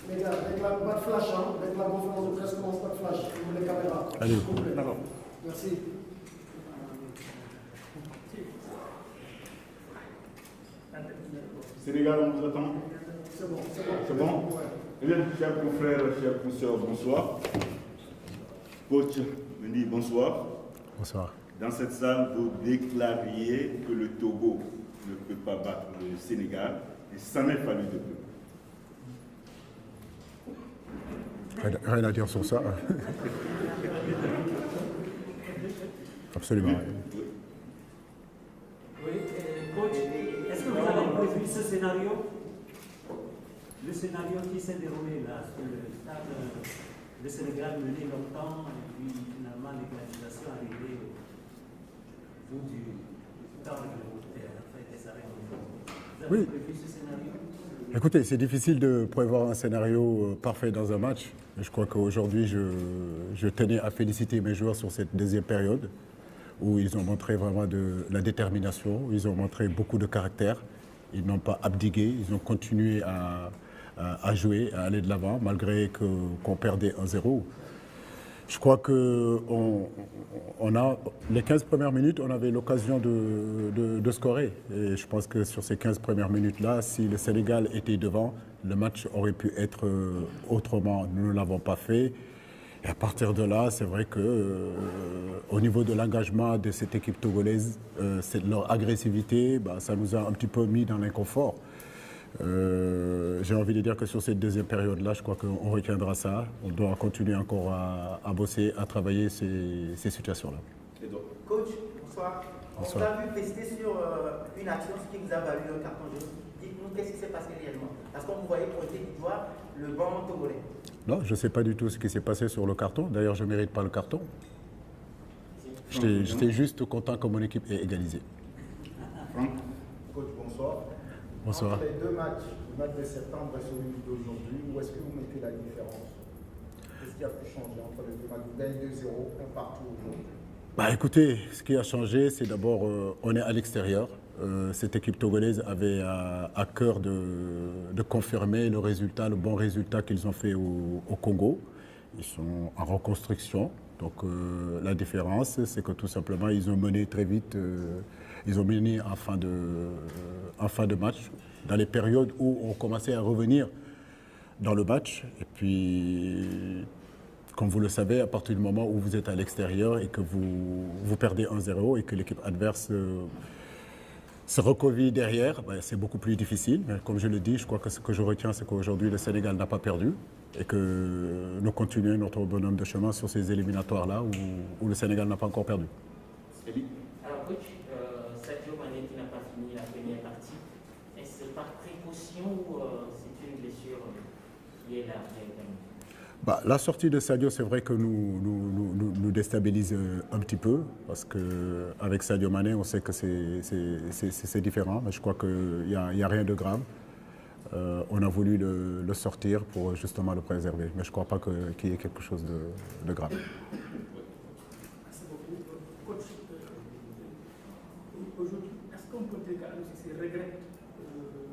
Les gars, pas de flash, hein. Dès que la conférence de presse commence, pas de flash. Vous les caméras. Allez. D'accord. Merci. Sénégal, on vous attend. C'est bon. C'est bon? Ouais. Eh bien, chers confrères, chers consoeurs, bonsoir. Coach Mendy, bonsoir. Bonsoir. Dans cette salle, vous déclariez que le Togo ne peut pas battre le Sénégal, et ça n'est fallu de peu. Rien à dire sur ça. Absolument rien. Oui, coach, est-ce que vous avez prévu ce scénario? Le scénario qui s'est déroulé là, sur le stade, le Sénégal mené longtemps, et puis finalement l'égalisation arrivée au bout du temps réglementaire. Vous avez prévu ce scénario? Écoutez, c'est difficile de prévoir un scénario parfait dans un match. Je crois qu'aujourd'hui, je tenais à féliciter mes joueurs sur cette deuxième période où ils ont montré vraiment de la détermination, ils ont montré beaucoup de caractère, ils n'ont pas abdigué, ils ont continué à jouer, à aller de l'avant, malgré qu'on perdait 1-0. Je crois que les 15 premières minutes, on avait l'occasion de scorer. Et je pense que sur ces 15 premières minutes-là, si le Sénégal était devant, le match aurait pu être autrement. Nous ne l'avons pas fait. Et à partir de là, c'est vrai qu'au niveau de l'engagement de cette équipe togolaise, leur agressivité, ça nous a un petit peu mis dans l'inconfort. J'ai envie de dire que sur cette deuxième période-là, je crois qu'on retiendra ça. On doit continuer encore à bosser, à travailler ces situations-là. Coach, bonsoir. On vous a vu tester sur une action, ce qui vous a valu un carton jaune. Dites-nous qu'est-ce qui s'est passé réellement. Parce qu'on vous voyait pointer du doigt le banc togolais. Non, je ne sais pas du tout ce qui s'est passé sur le carton. D'ailleurs, je ne mérite pas le carton. J'étais juste content que mon équipe ait égalisé. Coach, bonsoir. Bonsoir. Entre les deux matchs, le match de septembre et celui d'aujourd'hui, où est-ce que vous mettez la différence? Qu'est-ce qui a pu changer entre les deux matchs? Vous gagnez 2-0, un partout aujourd'hui. Écoutez, ce qui a changé, c'est d'abord, on est à l'extérieur. Cette équipe togolaise avait à cœur de confirmer le résultat, le bon résultat qu'ils ont fait au Congo. Ils sont en reconstruction. Donc la différence, c'est que tout simplement, ils ont mené très vite. Ils ont mené en fin de match, dans les périodes où on commençait à revenir dans le match. Et puis, comme vous le savez, à partir du moment où vous êtes à l'extérieur et que vous perdez 1-0 et que l'équipe adverse se recovie derrière, c'est beaucoup plus difficile. Mais comme je le dis, je crois que ce que je retiens, c'est qu'aujourd'hui, le Sénégal n'a pas perdu et que nous continuons notre bonhomme de chemin sur ces éliminatoires-là où le Sénégal n'a pas encore perdu. Alors, coach, Sadio Mané qui n'a pas fini la première partie, est-ce par précaution ou c'est une blessure qui est là directement? La sortie de Sadio, c'est vrai que nous déstabilise un petit peu parce qu'avec Sadio Mané, on sait que c'est différent, mais je crois qu'il n'y a rien de grave. On a voulu le sortir pour justement le préserver, mais je ne crois pas qu'il y ait quelque chose de grave. Merci beaucoup. Coach, aujourd'hui, est-ce qu'on peut dire qu'Alexis regrette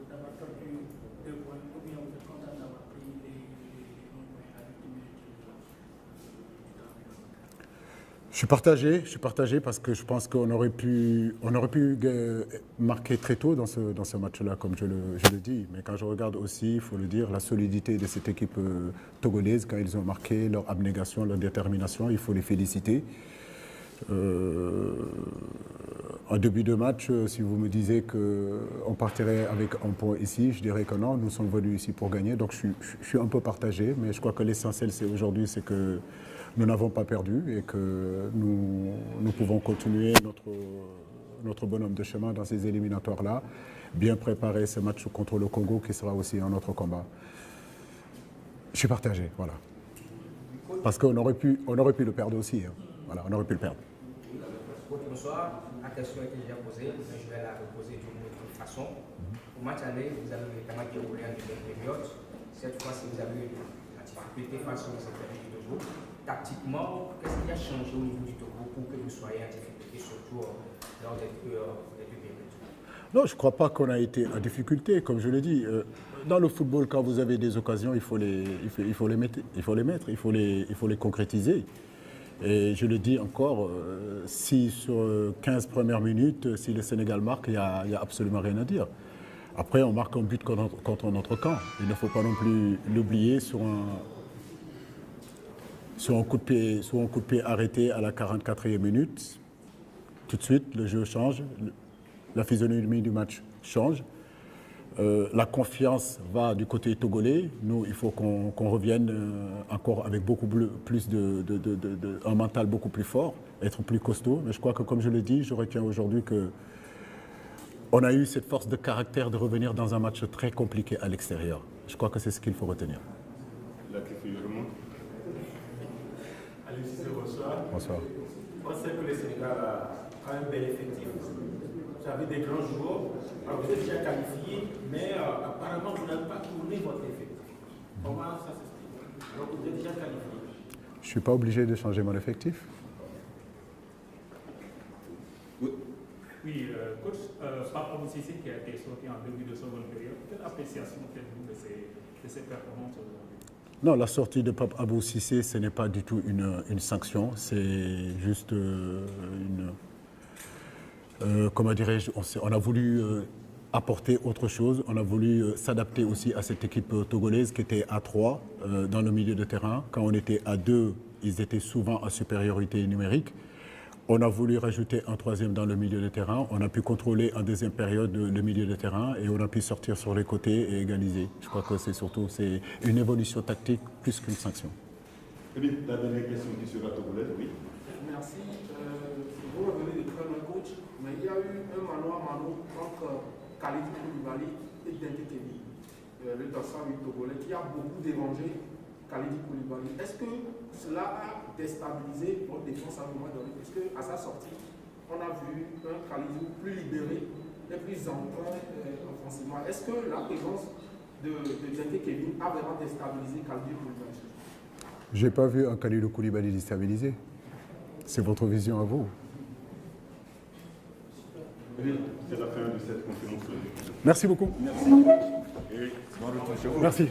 d'avoir perdu 2 points ou bien vous êtes content d'avoir pris les 1 point à l'ultime minute du temps? Je suis partagé parce que je pense qu'on aurait pu marquer très tôt dans ce match-là, comme je le dis. Mais quand je regarde aussi, il faut le dire, la solidité de cette équipe togolaise, quand ils ont marqué, leur abnégation, leur détermination, il faut les féliciter. En début de match, si vous me disiez qu'on partirait avec un point ici, je dirais que non, nous sommes venus ici pour gagner. Donc je suis un peu partagé, mais je crois que l'essentiel aujourd'hui, c'est que nous n'avons pas perdu et que nous pouvons continuer notre bonhomme de chemin dans ces éliminatoires-là, bien préparer ce match contre le Congo qui sera aussi un autre combat. Je suis partagé, voilà. Parce qu'on aurait pu le perdre aussi. Hein. Voilà, on aurait pu le perdre. Bonsoir. La question que j'ai posée, mais je vais la reposer d'une autre façon. Au match aller, vous avez notamment déroulé en deuxième période. Cette fois-ci, vous avez eu la difficulté face au secteur du Togo. Tactiquement, qu'est-ce qui a changé au niveau du Togo pour que vous soyez en difficulté, surtout lors des deux périodes? Non, je ne crois pas qu'on a été en difficulté, comme je l'ai dit. Dans le football, quand vous avez des occasions, il faut les mettre, il faut les concrétiser. Et je le dis encore, si sur 15 premières minutes, si le Sénégal marque, il n'y a absolument rien à dire. Après, on marque un but contre notre camp. Il ne faut pas non plus l'oublier sur un coup de pied arrêté à la 44e minute. Tout de suite, le jeu change, la physionomie du match change. La confiance va du côté togolais. Nous, il faut qu'on revienne encore avec beaucoup plus un mental beaucoup plus fort, être plus costaud. Mais je crois que, comme je l'ai dit, je retiens aujourd'hui qu'on a eu cette force de caractère de revenir dans un match très compliqué à l'extérieur. Je crois que c'est ce qu'il faut retenir. Bonsoir. On sait que le Sénégal a un bel effectif. Vous avez des grands joueurs. Alors vous êtes déjà qualifié, mais apparemment vous n'avez pas tourné votre effectif. Comment ça s'explique? Alors vous êtes déjà qualifié. Je ne suis pas obligé de changer mon effectif. Oui, coach, Pape Abou Cissé qui a été sorti en début de seconde période, quelle appréciation faites-vous de ces performances aujourd'hui? Non, la sortie de Pape Abou Cissé, ce n'est pas du tout une sanction, c'est juste comment dirais-je, on a voulu apporter autre chose, on a voulu s'adapter aussi à cette équipe togolaise qui était à 3 dans le milieu de terrain. Quand on était à 2, ils étaient souvent en supériorité numérique. On a voulu rajouter un troisième dans le milieu de terrain. On a pu contrôler en deuxième période le milieu de terrain et on a pu sortir sur les côtés et égaliser. Je crois que c'est surtout une évolution tactique plus qu'une sanction. Eh bien, la dernière question qui sera togolaise, oui. Merci. Vous revenez de très loin, coach, mais il y a eu un mano entre Khalidou Koulibaly et Denke Kemi, le danseur togolais, qui a beaucoup dérangé Khalidou Koulibaly. Est-ce que cela a déstabilisé votre défense à un moment donné? Parce qu'à sa sortie, on a vu un Khalidou plus libéré et plus emprunt offensivement. Est-ce que la présence de Denke Kemi a vraiment déstabilisé Khalidou Koulibaly? Je n'ai pas vu un Khalidou Koulibaly déstabilisé. C'est votre vision à vous. C'est la fin de cette conférence. Merci beaucoup. Merci. Et bon retour chez vous. Merci.